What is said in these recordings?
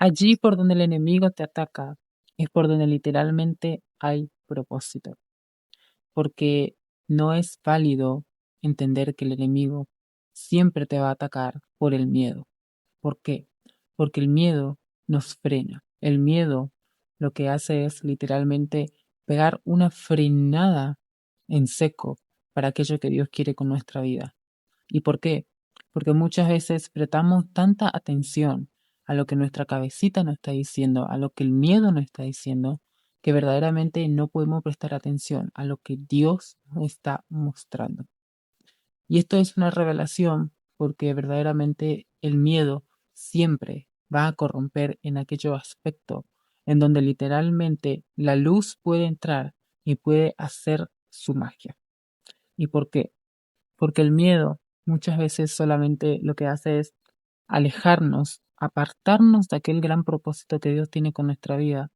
Allí por donde el enemigo te ataca es por donde literalmente hay propósito, porque no es válido entender que el enemigo siempre te va a atacar por el miedo. ¿Por qué? Porque el miedo nos frena. El miedo lo que hace es literalmente pegar una frenada en seco para aquello que Dios quiere con nuestra vida. ¿Y por qué? Porque muchas veces prestamos tanta atención a lo que nuestra cabecita nos está diciendo, a lo que el miedo nos está diciendo, que verdaderamente no podemos prestar atención a lo que Dios nos está mostrando. Y esto es una revelación porque verdaderamente el miedo siempre va a corromper en aquellos aspectos en donde literalmente la luz puede entrar y puede hacer su magia. ¿Y por qué? Porque el miedo muchas veces solamente lo que hace es alejarnos, apartarnos de aquel gran propósito que Dios tiene con nuestra vida,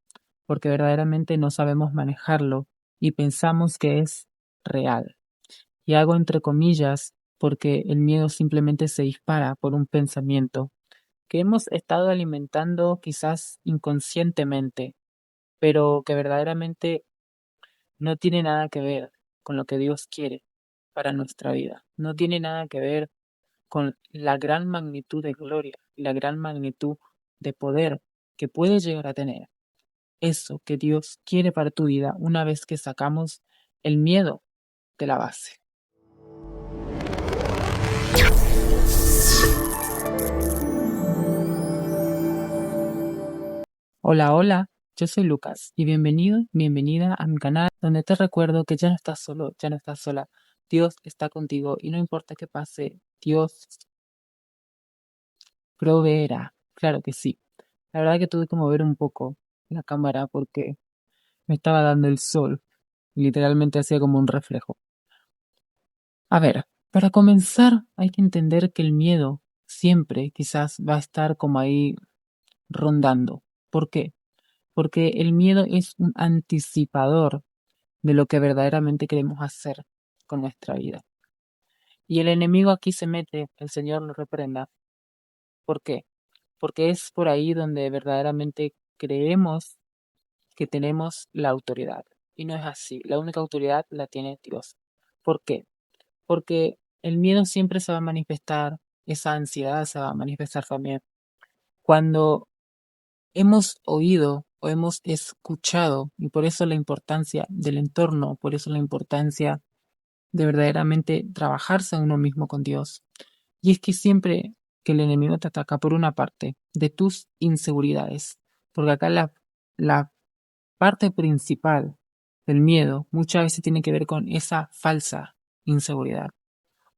porque verdaderamente no sabemos manejarlo y pensamos que es real. Y hago entre comillas porque el miedo simplemente se dispara por un pensamiento que hemos estado alimentando quizás inconscientemente, pero que verdaderamente no tiene nada que ver con lo que Dios quiere para nuestra vida. No tiene nada que ver con la gran magnitud de gloria y la gran magnitud de poder que puede llegar a tener eso que Dios quiere para tu vida una vez que sacamos el miedo de la base. Hola, hola, yo soy Lucas y bienvenida a mi canal donde te recuerdo que ya no estás solo, ya no estás sola. Dios está contigo y no importa qué pase, Dios proveerá. Claro que sí. La verdad que tuve que mover un poco la cámara porque me estaba dando el sol y literalmente hacía como un reflejo. A ver, para comenzar hay que entender que el miedo siempre quizás va a estar como ahí rondando. ¿Por qué? Porque el miedo es un anticipador de lo que verdaderamente queremos hacer con nuestra vida. Y el enemigo aquí se mete, el Señor lo reprenda. ¿Por qué? Porque es por ahí donde verdaderamente creemos que tenemos la autoridad. Y no es así. La única autoridad la tiene Dios. ¿Por qué? Porque el miedo siempre se va a manifestar, esa ansiedad se va a manifestar también. Cuando hemos oído o hemos escuchado, y por eso la importancia del entorno, por eso la importancia de verdaderamente trabajarse a uno mismo con Dios. Y es que siempre que el enemigo te ataca por una parte de tus inseguridades, porque acá la parte principal del miedo muchas veces tiene que ver con esa falsa inseguridad,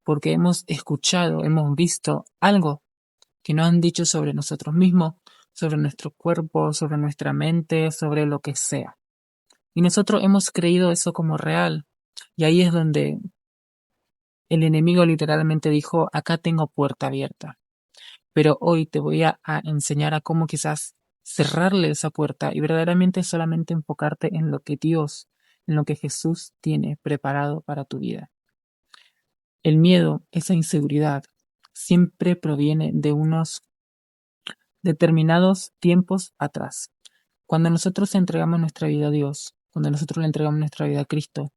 porque hemos escuchado, hemos visto algo que nos han dicho sobre nosotros mismos, sobre nuestro cuerpo, sobre nuestra mente, sobre lo que sea. Y nosotros hemos creído eso como real. Y ahí es donde el enemigo literalmente dijo, acá tengo puerta abierta. Pero hoy te voy a enseñar a cómo quizás cerrarle esa puerta y verdaderamente solamente enfocarte en lo que Dios, en lo que Jesús tiene preparado para tu vida. El miedo, esa inseguridad, siempre proviene de unos determinados tiempos atrás. Cuando nosotros entregamos nuestra vida a Dios, cuando nosotros le entregamos nuestra vida a Cristo,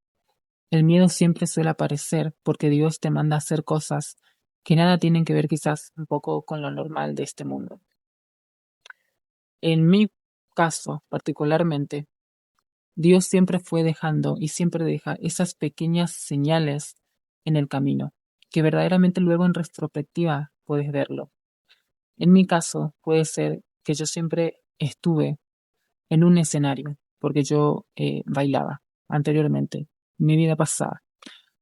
el miedo siempre suele aparecer porque Dios te manda a hacer cosas que nada tienen que ver quizás un poco con lo normal de este mundo. En mi caso, particularmente, Dios siempre fue dejando y siempre deja esas pequeñas señales en el camino, que verdaderamente luego en retrospectiva puedes verlo. En mi caso, puede ser que yo siempre estuve en un escenario, porque yo bailaba anteriormente, en mi vida pasada.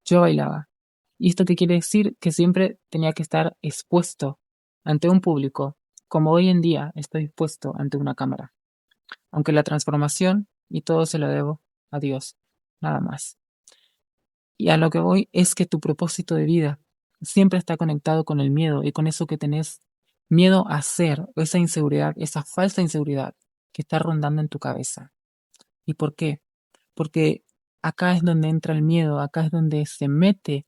Yo bailaba. ¿Y esto qué quiere decir? Que siempre tenía que estar expuesto ante un público, como hoy en día estoy expuesto ante una cámara. Aunque la transformación y todo se lo debo a Dios, nada más. Y a lo que voy es que tu propósito de vida siempre está conectado con el miedo y con eso que tenés miedo a hacer, esa inseguridad, esa falsa inseguridad que está rondando en tu cabeza. ¿Y por qué? Porque acá es donde entra el miedo, acá es donde se mete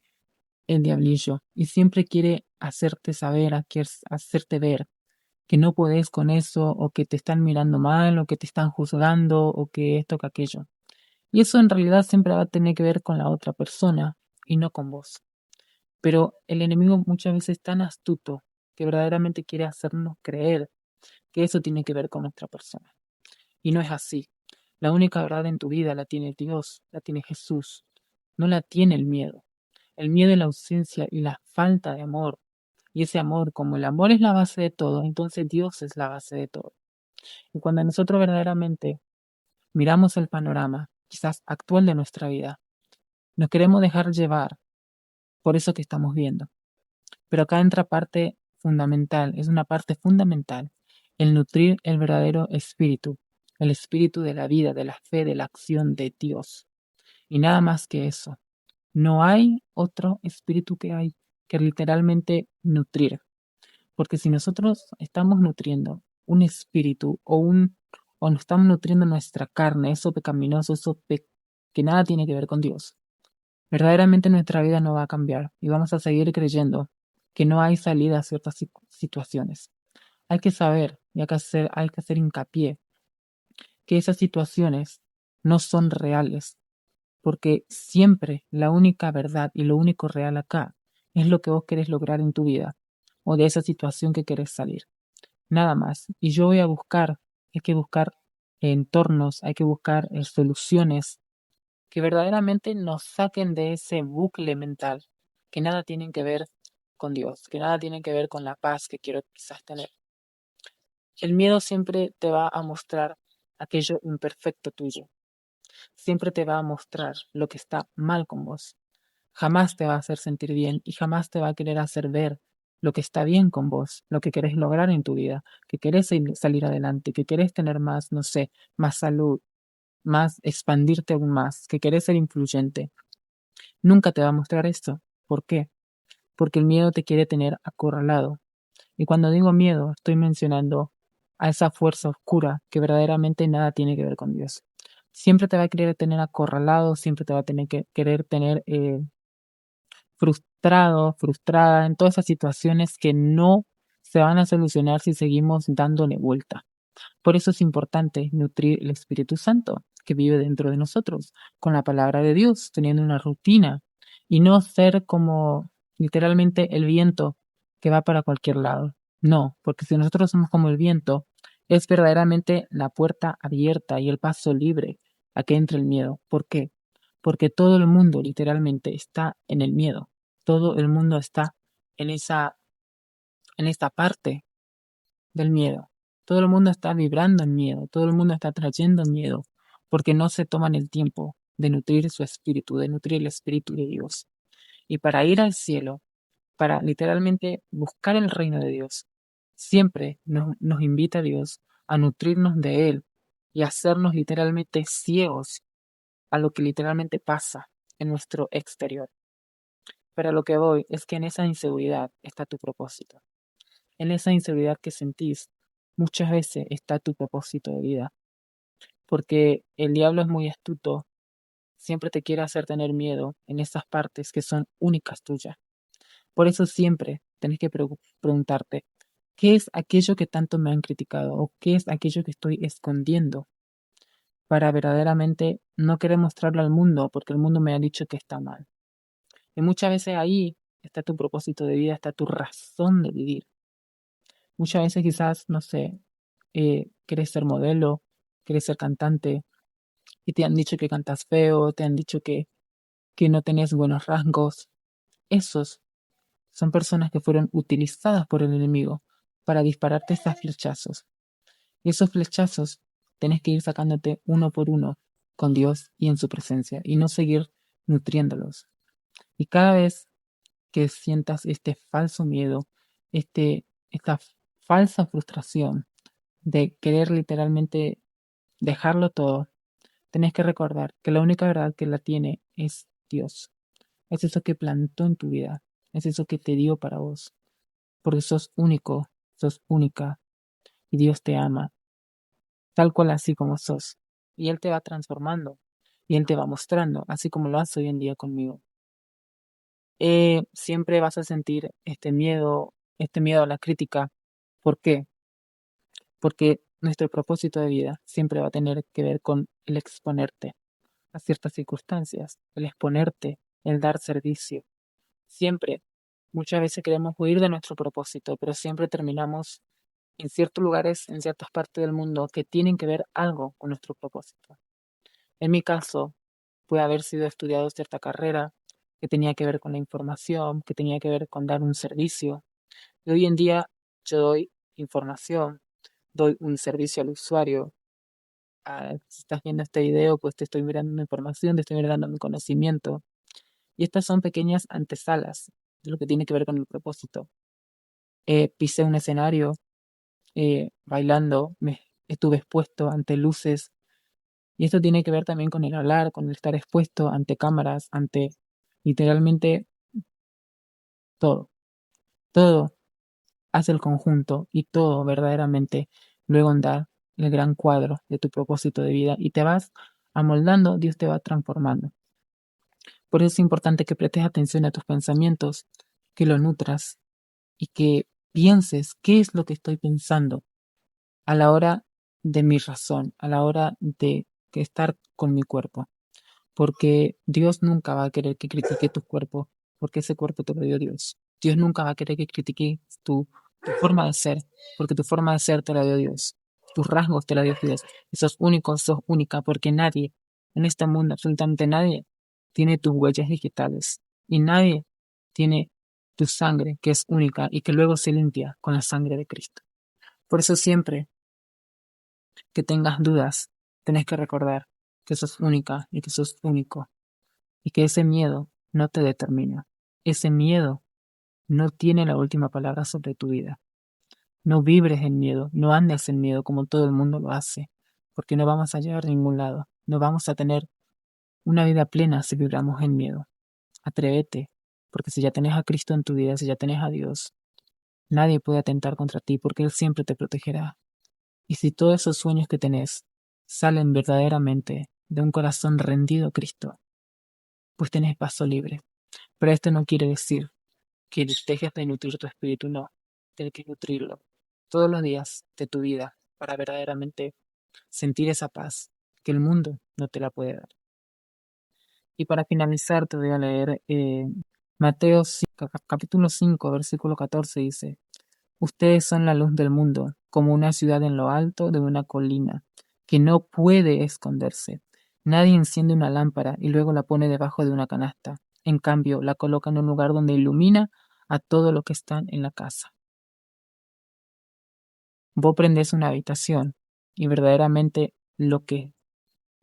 el diablillo y siempre quiere hacerte saber, quiere hacerte ver que no podés con eso, o que te están mirando mal, o que te están juzgando, o que esto, que aquello. Y eso en realidad siempre va a tener que ver con la otra persona y no con vos. Pero el enemigo muchas veces es tan astuto que verdaderamente quiere hacernos creer que eso tiene que ver con nuestra persona. Y no es así. La única verdad en tu vida la tiene Dios, la tiene Jesús. No la tiene el miedo. El miedo es la ausencia y la falta de amor. Y ese amor, como el amor es la base de todo, entonces Dios es la base de todo. Y cuando nosotros verdaderamente miramos el panorama, quizás actual de nuestra vida, nos queremos dejar llevar por eso que estamos viendo. Pero acá entra parte fundamental, es una parte fundamental, el nutrir el verdadero espíritu, el espíritu de la vida, de la fe, de la acción de Dios. Y nada más que eso. No hay otro espíritu que hay que literalmente nutrir. Porque si nosotros estamos nutriendo un espíritu o nos estamos nutriendo nuestra carne, eso pecaminoso, que nada tiene que ver con Dios, verdaderamente nuestra vida no va a cambiar y vamos a seguir creyendo que no hay salida a ciertas situaciones. Hay que saber y hay que hacer hincapié que esas situaciones no son reales, porque siempre la única verdad y lo único real acá es lo que vos querés lograr en tu vida o de esa situación que querés salir. Nada más. Y yo voy a buscar, hay que buscar entornos, hay que buscar soluciones que verdaderamente nos saquen de ese bucle mental, que nada tienen que ver con Dios, que nada tienen que ver con la paz que quiero quizás tener. El miedo siempre te va a mostrar aquello imperfecto tuyo, siempre te va a mostrar lo que está mal con vos. Jamás te va a hacer sentir bien y jamás te va a querer hacer ver lo que está bien con vos, lo que querés lograr en tu vida, que querés salir adelante, que querés tener más, no sé, más salud, más expandirte aún más, que querés ser influyente. Nunca te va a mostrar esto. ¿Por qué? Porque el miedo te quiere tener acorralado. Y cuando digo miedo, estoy mencionando a esa fuerza oscura que verdaderamente nada tiene que ver con Dios. Siempre te va a querer tener acorralado, siempre te va a tener que querer tener frustrado, frustrada en todas esas situaciones que no se van a solucionar si seguimos dándole vuelta. Por eso es importante nutrir el Espíritu Santo que vive dentro de nosotros, con la palabra de Dios, teniendo una rutina y no ser como literalmente el viento que va para cualquier lado. No, porque si nosotros somos como el viento, es verdaderamente la puerta abierta y el paso libre a que entre el miedo. ¿Por qué? Porque todo el mundo literalmente está en el miedo. Todo el mundo está en esta parte del miedo. Todo el mundo está vibrando en miedo, todo el mundo está trayendo miedo, porque no se toman el tiempo de nutrir su espíritu, de nutrir el espíritu de Dios. Y para ir al cielo, para literalmente buscar el reino de Dios, siempre nos invita Dios a nutrirnos de Él y hacernos literalmente ciegos a lo que literalmente pasa en nuestro exterior. Pero a lo que voy es que en esa inseguridad está tu propósito. En esa inseguridad que sentís, muchas veces está tu propósito de vida, porque el diablo es muy astuto, siempre te quiere hacer tener miedo en esas partes que son únicas tuyas. Por eso siempre tenés que preguntarte, ¿qué es aquello que tanto me han criticado o qué es aquello que estoy escondiendo para verdaderamente no querer mostrarlo al mundo porque el mundo me ha dicho que está mal? Y muchas veces ahí está tu propósito de vida, está tu razón de vivir. Muchas veces quizás, no sé, querés ser modelo, querés ser cantante y te han dicho que cantas feo, te han dicho que no tenés buenos rasgos. Esos son personas que fueron utilizadas por el enemigo para dispararte estos flechazos. Y esos flechazos tenés que ir sacándote uno por uno con Dios y en su presencia y no seguir nutriéndolos. Y cada vez que sientas este falso miedo, esta falsa frustración de querer literalmente dejarlo todo, tenés que recordar que la única verdad que la tiene es Dios. Es eso que plantó en tu vida, es eso que te dio para vos, porque sos único, sos única y Dios te ama, tal cual así como sos. Y Él te va transformando y Él te va mostrando, así como lo hace hoy en día conmigo. Siempre vas a sentir este miedo a la crítica. ¿Por qué? porque nuestro propósito de vida siempre va a tener que ver con el exponerte a ciertas circunstancias, el exponerte, el dar servicio. Siempre, muchas veces queremos huir de nuestro propósito, pero siempre terminamos en ciertos lugares, en ciertas partes del mundo que tienen que ver algo con nuestro propósito. En mi caso, puede haber sido estudiado cierta carrera que tenía que ver con la información, que tenía que ver con dar un servicio. Y hoy en día yo doy información, doy un servicio al usuario. Si estás viendo este video, pues te estoy mirando información, te estoy mirando mi conocimiento. Y estas son pequeñas antesalas de lo que tiene que ver con el propósito. Pisé un escenario bailando, me estuve expuesto ante luces. Y esto tiene que ver también con el hablar, con el estar expuesto ante cámaras, ante literalmente todo. Todo hace el conjunto y todo verdaderamente luego da el gran cuadro de tu propósito de vida y te vas amoldando, Dios te va transformando. Por eso es importante que prestes atención a tus pensamientos, que lo nutras y que pienses qué es lo que estoy pensando a la hora de mi razón, a la hora de que estar con mi cuerpo. Porque Dios nunca va a querer que critique tu cuerpo, porque ese cuerpo te lo dio Dios. Dios nunca va a querer que critique tu forma de ser, porque tu forma de ser te la dio Dios. Tus rasgos te la dio Dios. Y sos único, sos única, porque nadie en este mundo, absolutamente nadie, tiene tus huellas digitales. Y nadie tiene tu sangre, que es única y que luego se limpia con la sangre de Cristo. Por eso siempre que tengas dudas, tenés que recordar que sos única y que sos único y que ese miedo no te determina. Ese miedo no tiene la última palabra sobre tu vida. No vibres en miedo, no andes en miedo como todo el mundo lo hace, porque no vamos a llegar a ningún lado. No vamos a tener una vida plena si vibramos en miedo. Atrévete, porque si ya tenés a Cristo en tu vida, si ya tenés a Dios, nadie puede atentar contra ti, porque Él siempre te protegerá. Y si todos esos sueños que tenés salen verdaderamente de un corazón rendido a Cristo, pues tenés paso libre. Pero esto no quiere decir que dejes de nutrir tu espíritu, no. Tienes que nutrirlo todos los días de tu vida para verdaderamente sentir esa paz que el mundo no te la puede dar. Y para finalizar te voy a leer Mateo 5, capítulo 5, versículo 14 dice, ustedes son la luz del mundo, como una ciudad en lo alto de una colina, que no puede esconderse. Nadie enciende una lámpara y luego la pone debajo de una canasta. En cambio, la coloca en un lugar donde ilumina a todo lo que están en la casa. Vos prendés una habitación y verdaderamente lo que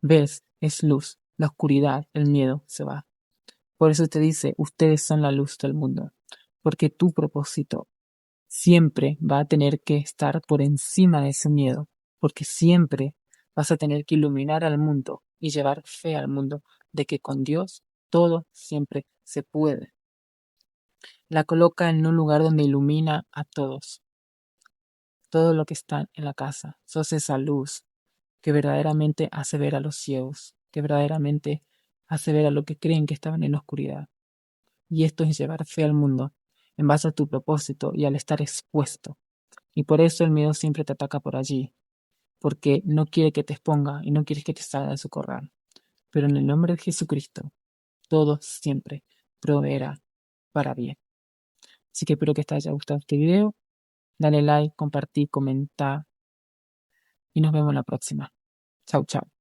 ves es luz. La oscuridad, el miedo se va. Por eso te dice, ustedes son la luz del mundo, porque tu propósito siempre va a tener que estar por encima de ese miedo, porque siempre vas a tener que iluminar al mundo y llevar fe al mundo de que con Dios todo siempre se puede. La coloca en un lugar donde ilumina a todos, todo lo que está en la casa. Sos esa luz que verdaderamente hace ver a los ciegos, que verdaderamente hace ver a los que creen que estaban en la oscuridad. Y esto es llevar fe al mundo en base a tu propósito y al estar expuesto. Y por eso el miedo siempre te ataca por allí, porque no quiere que te exponga y no quiere que te salga de su corral. Pero en el nombre de Jesucristo, todo siempre proveerá para bien. Así que espero que te haya gustado este video. Dale like, compartí, comenta y nos vemos la próxima. Chau, chau.